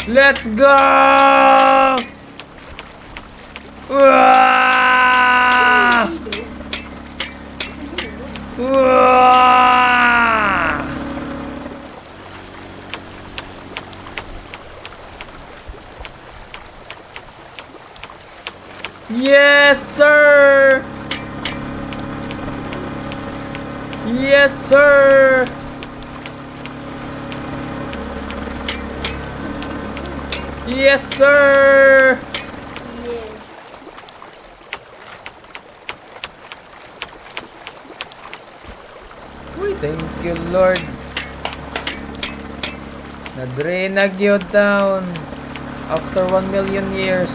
Let's go! Uah! Uah! Yes, sir! Yes, sir! Yes, sir! Uy, thank you, Lord. Na-drain na gyud down after 1 million years.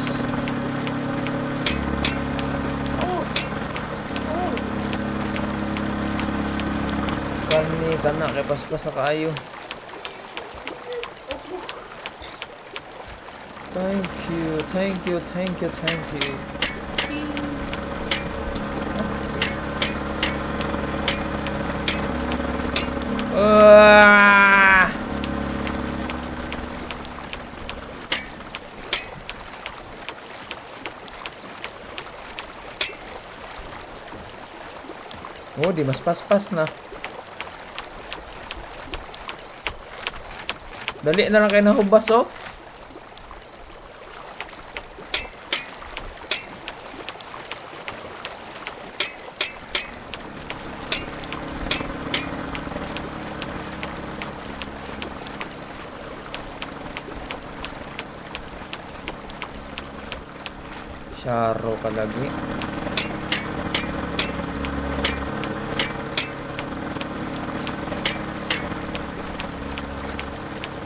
Kani kana kay paspas na kaayo. Thank you, thank you, thank you, thank you. Oh, di mas paspas na. Dali na lang kayo nahubas, oh. Syaro ka lagi.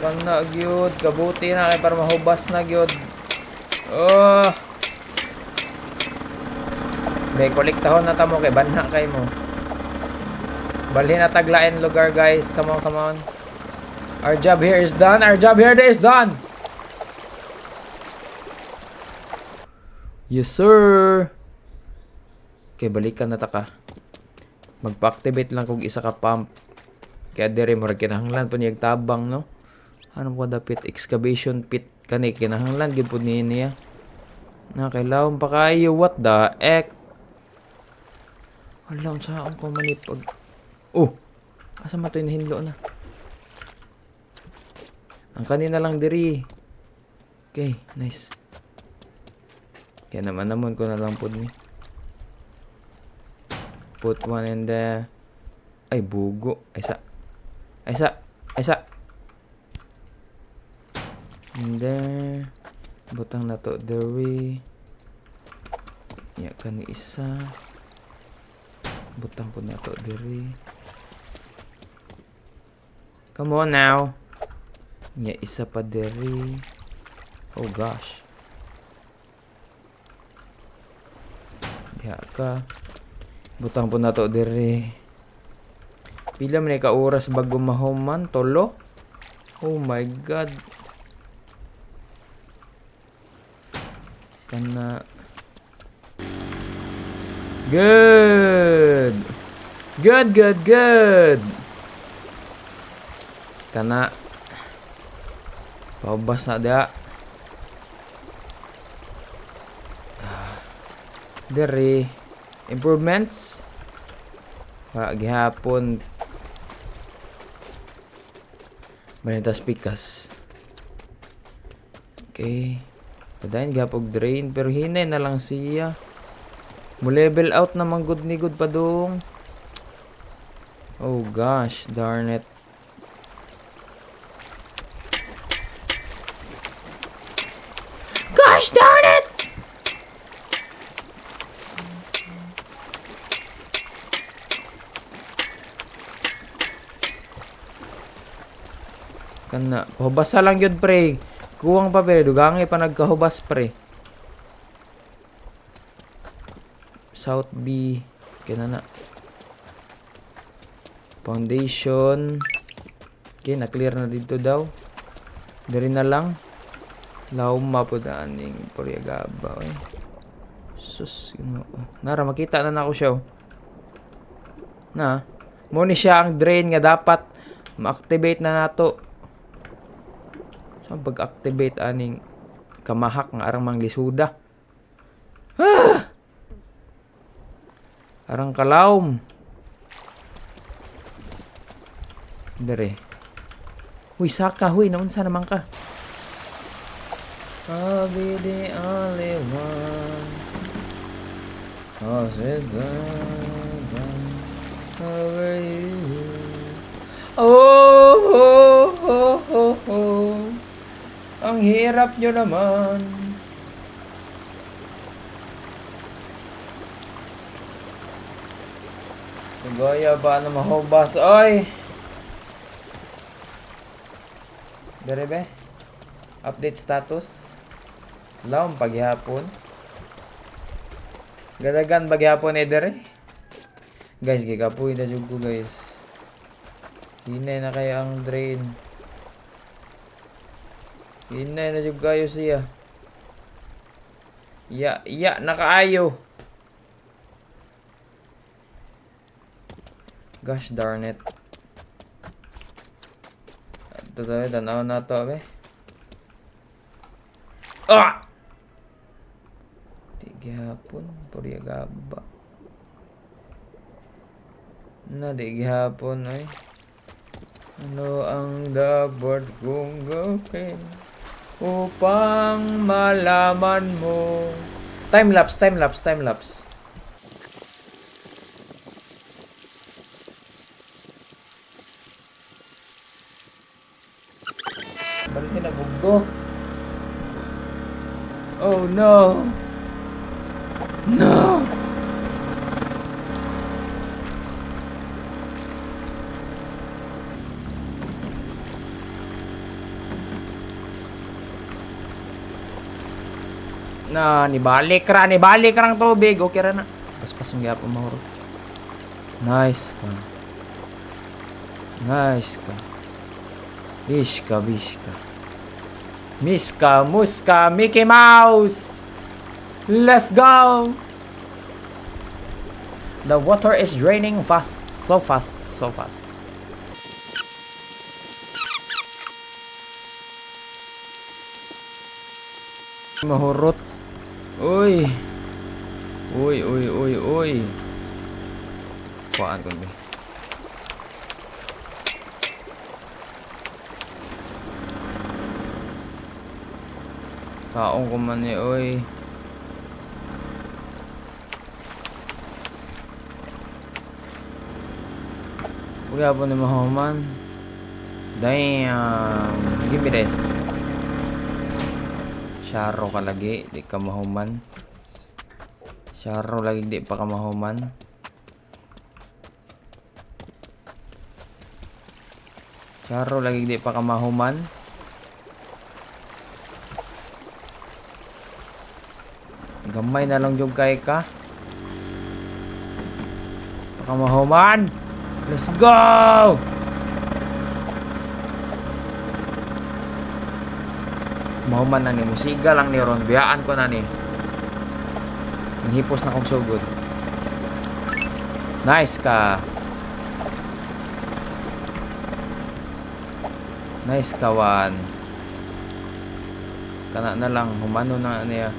Kana gyud kabuti na kay para mahubas na gyud. Oh. May kolektahon na tamo kay banha kay mo. Balhin na taglain lugar guys. Come on, come on. Our job here is done. Our job here is done. Yes, sir. Okay, balikan na ta ka. Magpa-activate lang kung isa ka pump. Kaya dire mo kinahanglan po niyag tabang, no? Ano ko dapit excavation pit kani kinahanglan gyud pud niya. Na kailawon pa kayo, what the heck? Alam sa akong ko manipag. Oh. Asa man to hinlo na. Ang kanina lang diri. Okay, nice. Kaya naman ko na lang pud ni. Put one in the ay bugo. Aysa. And then butang na to diri. Ya kani isa. Butang ko na to diri. Come on now. Ya isa pa diri. Oh gosh. Diha ka. Butang po na to diri. Pila man ka oras bago mahuman? Tolo? Oh my god. Kana. Good. Good. Kana. Paubas na da. Dere improvements gihapon Banitas pikas. Okay. Padayon gapog drain pero hinay na lang siya. Mo level out naman good ni good pa dong. Oh gosh, darn it. Gosh darn it! Kana, pahubasa lang yun pre. Kuwang pa pre, dugangi pa nagkahubas pre. South B. Kaya na. Foundation. Okay, na-clear na dito daw. Dari na lang. Lauma po daaning Poriagaba. Eh. Sus. Nara, makita na ako siya. Na. Muni siya ang drain nga dapat ma-activate na nato. So, pag-activate aning kamahak nga arang manglisuda. Ah! Arang kalawm. Dere. Huy, Saka. Huy, naunsa naman ka? I'll be the only one. I'll sit down over you. Oh, oh, oh, oh, oh. Ang hirap nyo naman. Nagaya ba na mahubas? Oy! Dere be? Update status? Laom paghihapon. Gadagan paghihapon eh dere? Guys, gigapoy na jud ko guys. Hinay na kayo ang drain. Hinay na jud kayo siya. Ya, nakaayo. Gosh darn it. Ito tayo, tanaw na to, be. Ah! Digihapon, Poriagaba. Digihapon, ay. Ano ang dapat kong gawin upang malaman mo? Time-lapse. Balik na buggo. Oh no. No. Na, nibalik rang tubig. Okay ra na. Paspas ang gyapon mahuro. Nice ka. Bishka. Miska, Muska, Mickey Mouse. Let's go. The water is draining fast. So fast. Mahurot. Uy. Kuhaan ko ba? Kaong ko man ni, uy. Uya po ni Mahoman. Damn. Give me this. Syaro ka lagi. Di ka mahuman. Syaro lagi di pa ka mahuman. Syaro lagi di pa ka mahuman. Gamay na lang yung kay ka. Baka mahuman. Let's go! Mahuman na ni. Musiga lang ni Ron. Biyaan ko na ni. Nanghipos na kong sugod. Nice ka. Nice kawan. Kana na lang. Humano na niya.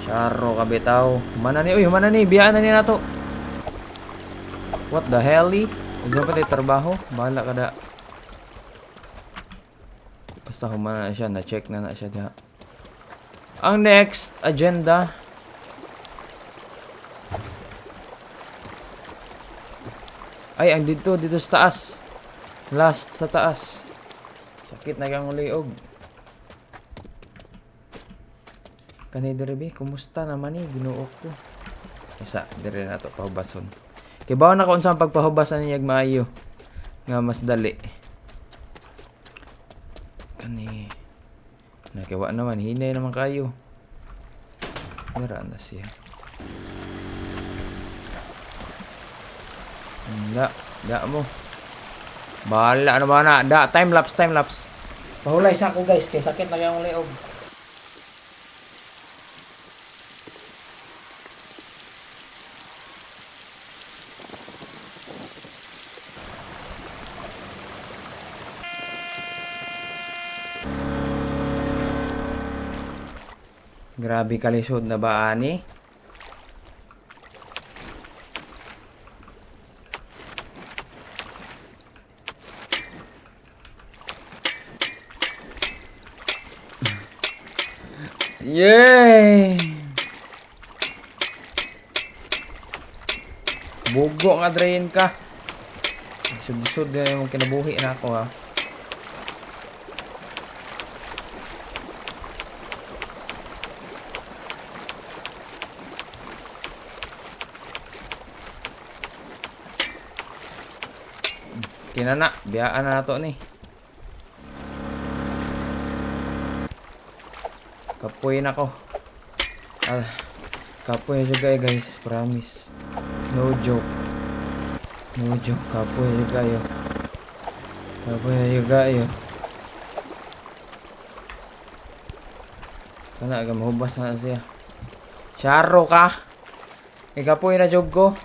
Syaro ka bitaw. Humana ni. Uy, humana ni. Biyaan na ni na to. What the hell? Huwag na pa tayo trabaho. Bahala ka da. Basta humana na siya, na-check na siya diha. Ang next agenda. Ay, ang dito sa taas. Last sa taas. Sakit na kang uliog. Kanay diribi, kumusta naman ginuok ko. Isa, diri na to pahubason. Kay bawa na ko unsang pagpahubasan niya maayo. Nga mas dali. Kani nakiwa naman, hinay naman kayo. Dira na siya. Da mo. Bahala naman na. Time lapse. Pahulay sa ako guys, kay sakit na yung liog. Grabe kalisod na ba ani? Yay! Bugo nga drain ka. Subsud na yung kinabuhi na ako ha. Kinana, biyaan na nato ni. Kapoy na ko. Kapoy juga guys, promise. No joke. Kapoy juga yo. Kana aga mahubas na siya. Charo ka. Kapoy na jog ko.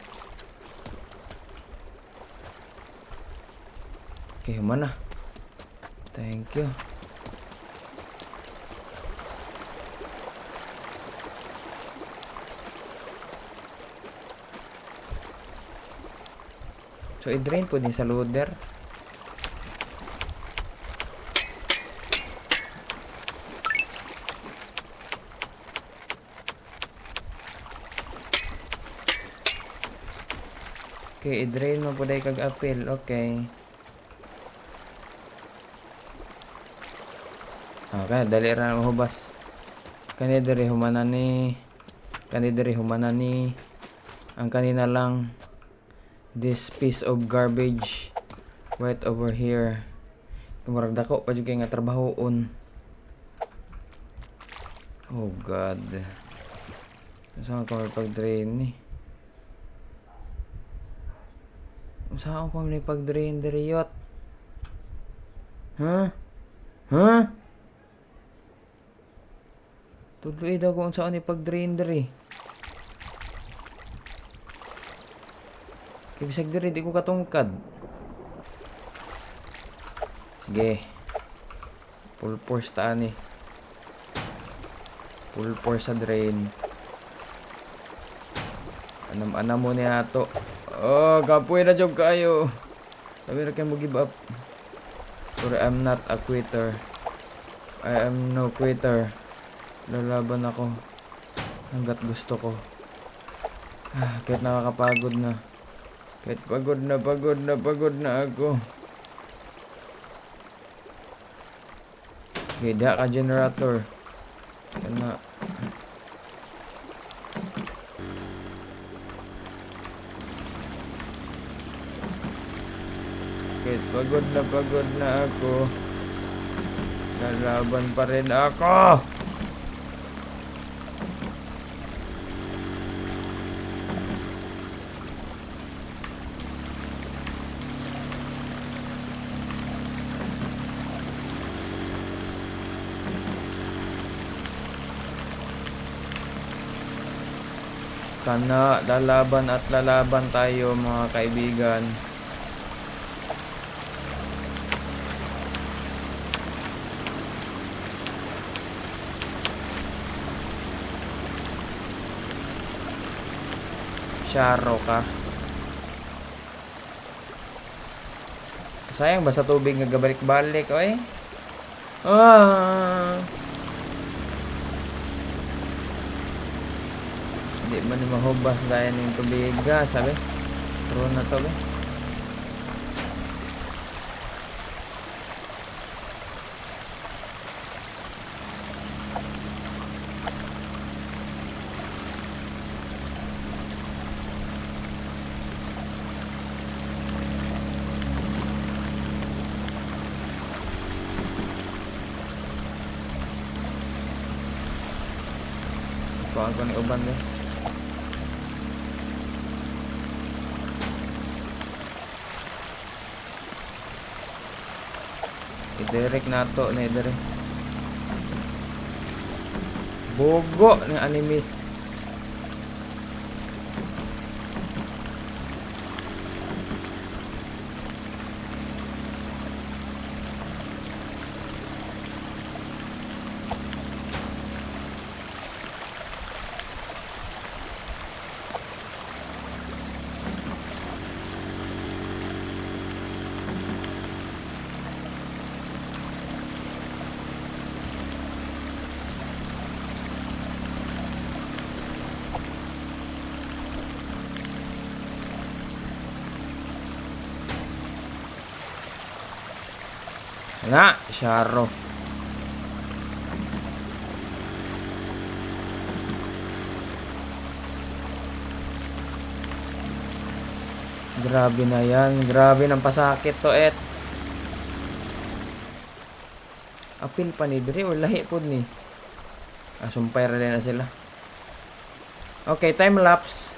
Okay, mana? Thank you. So, i-drain po din sa loader. Okay, i-drain mo po dahil kag-appeal. Okay. Okay, dali ra na mahubas. Kani diri humanani. Ang kanina lang. This piece of garbage right over here. Murag dako pa jud kay nga trabahoon. Oh god. Saan ko may pag-drain ni? Saan ko may pag-drain diri yot? Huh? Tuloy daw kung saan ni pag-drain diri. Kaya bisag diri, di ko katungkad. Sige. Full force taan eh. Full force sa drain. Anam mo niya nato. Oh, kapoy na job kayo. Sabi na kayo mo give up. Pero I'm not a quitter. I am no quitter. Lalaban ako. Hanggat gusto ko. Kahit nakakapagod na. Kahit pagod na ako. Gida ka generator. Kana. Kahit pagod na ako. Lalaban pa rin ako. Kana, lalaban tayo mga kaibigan. Charo ka. Sayang ba sa tubig nga gabalik-balik, oy? Ah. Di man ni mahubas dahil ng tubig sabi. Pero na to ba? Kuhaan ko ni uban ba? I-direct na to na i-direct. Bogo ng animis. Na, Sharo. Grabe na yan. Grabe ng pasakit to, et. Apil pa ni Dre. Lahi po ni. Sumpay rin na sila. Okay, time lapse.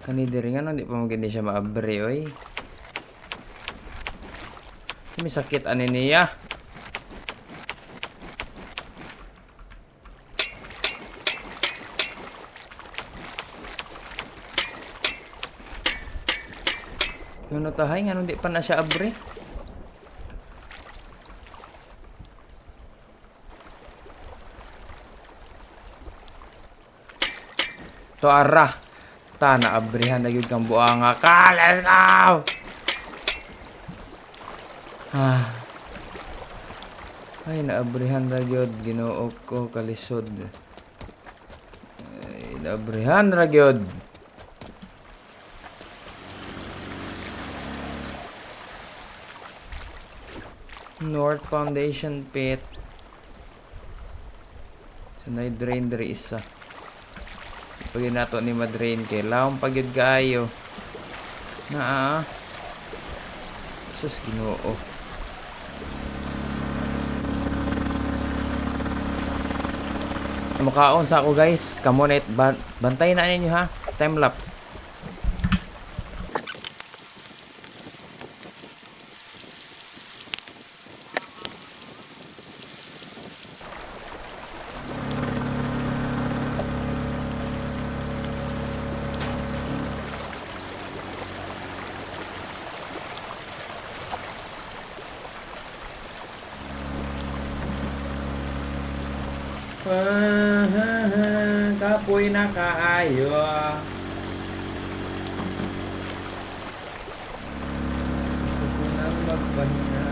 Kanidiri nga no, di pa maganda siya maabre, oy. May sakit ani niya. Yung natahay nga no, di pa na siya abre. To ara. Ta na abrihan na yun kang buanga ka. Let's go! Ay, naabrihan na yun. Ginoo ko kalisod. Ay, naabrihan na yun. North Foundation Pit. Sanay drain dari isa. Pagin nato ni madrain kay laong pagyud kaayo. Na sus Ginoo. Makaon sa ako guys. Kamo net bantay na ninyo ha. Time lapse. Kapoy na kaayo. Gusto ko nang magpahinga.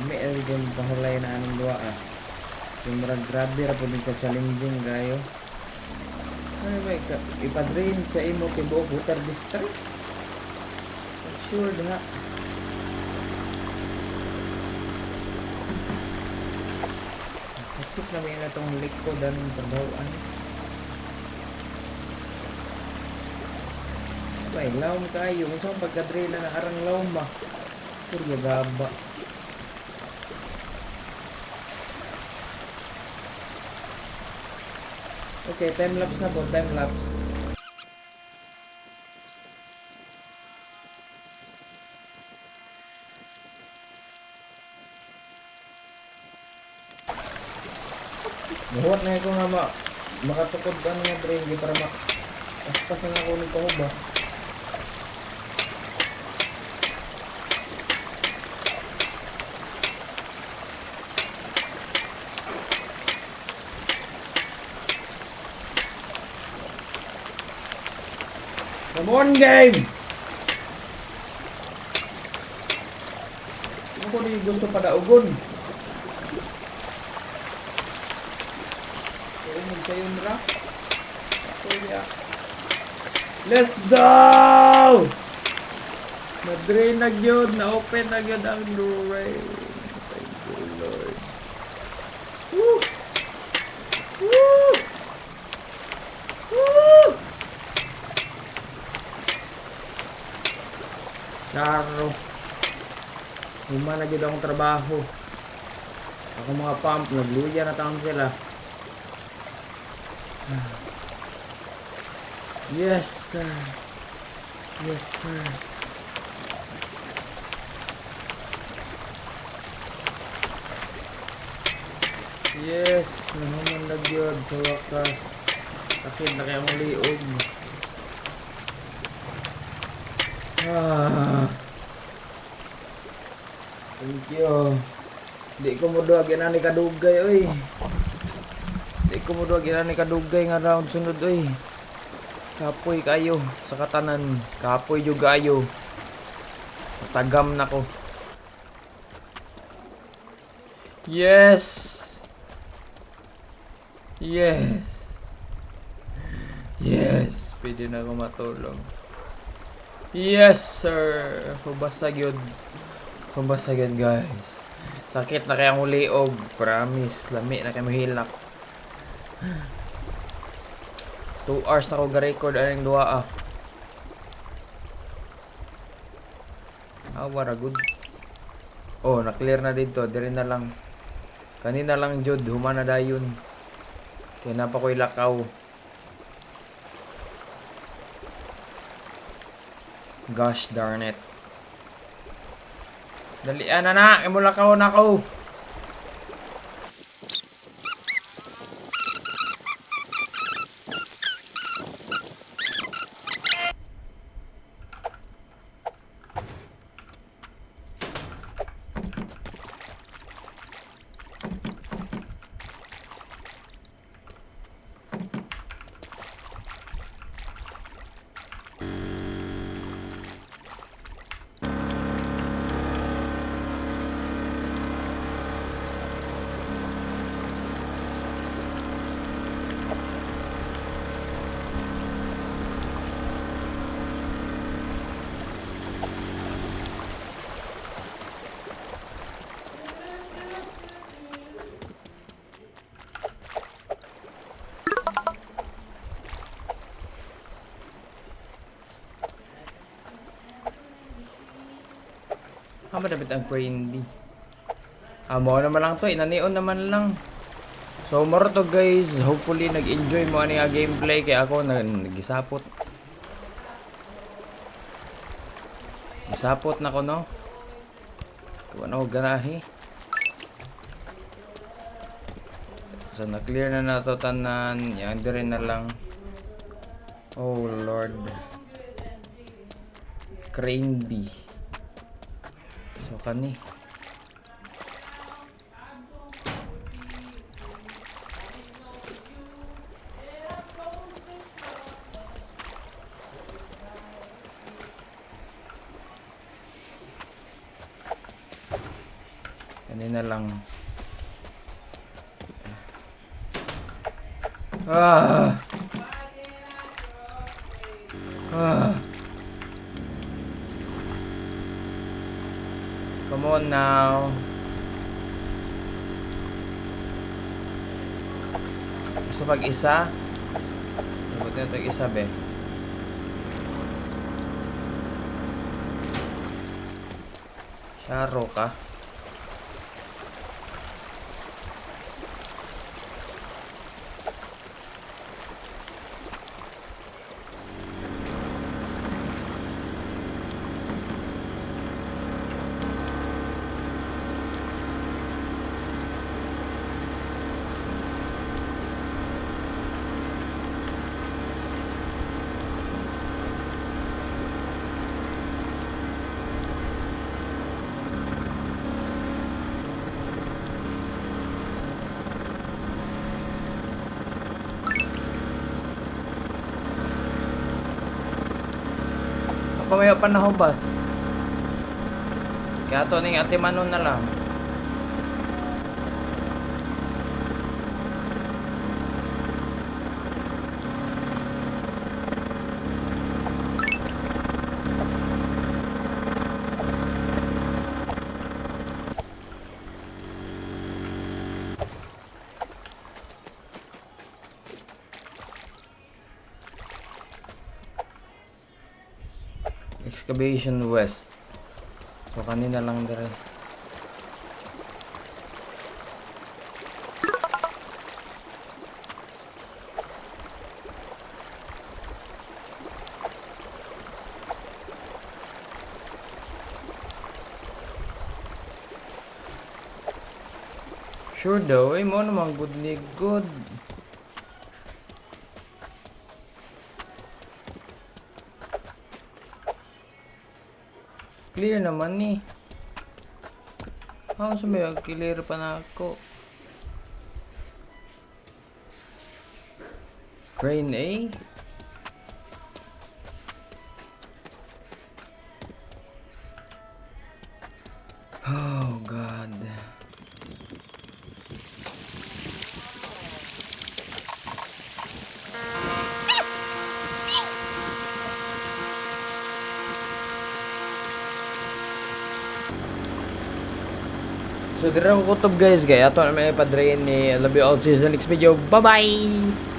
May algam pahalay na anong luwa yung grabe ra po din ka challenging gayo. Ano ba ipadrain sa imo kay buok water district? Sure na. Sakit na may na itong likod ang trabahoan. Abay, lawm kayo. Kung saan pagka-drain na arang lawm ba? Kurya gaba. Okay, time lapse na po, time lapse. Buhat na ko nga Makatukod ka nga drain para aspas na ako ng kahubas. Come on, game! Ano ko di gusto padaugon? Sayon ra. Let's go! Na-drain na yun. Na-open na yun ang drain. Thank you, Lord. Woo! Woo! Woo! Charo. Huma na yun akong trabaho. Ako mga pump. Nagluya na taon sila. Yes, sir. Yes, sir. Yes, nahumandag yun sa wakas. Sakit na kaya mong liog. Thank you. Di ko mo doon ginani kadugay, oy. Di ko mo doon ginani kadugay nga round sunod, oy. Kapoy kayo sa katanan. Kapoy juga kayo. Tagam na ko. Yes. Yes. Yes. Pwede na ako matulong. Yes, sir. Pabasag yun. Pabasag yun, guys. Sakit na kaya liog. Promise. Lami na kayo mahilak. 2 hours na ako ga-record aning duwa what a good. Oh, na-clear na dito. Dire na lang. Kanina lang jud humana dayon. Kaya na pa ko'y lakaw. Gosh darn it. Dalian na. Imo lakaw na ko. Madapit ang Crandy. Mo naman lang to. Nanion naman lang. So, moro to guys. Hopefully, nag-enjoy mo ani nga gameplay. Kaya ako, nagisapot. Gisapot na ko, no? Kuha na ko ganahe. So, na-clear na nato tanan. Yan, di rin na lang. Oh, Lord. Crandy. So kani kanina lang Come on now. Gusto pag-isa? Labot na ito isa, be. Sharo ka. pamayo pa na hubas. Kaya to ning ate Manon na lang. Excavation West. So kanina lang dire. Sure daw, ay mo naman good ni good. Clear naman ni. How sabi clear pa na ako. Crane A. Oh God. So, dira ko kutob guys, kaya ato na may padrayin ni I love you all. See you sa next video. Bye-bye!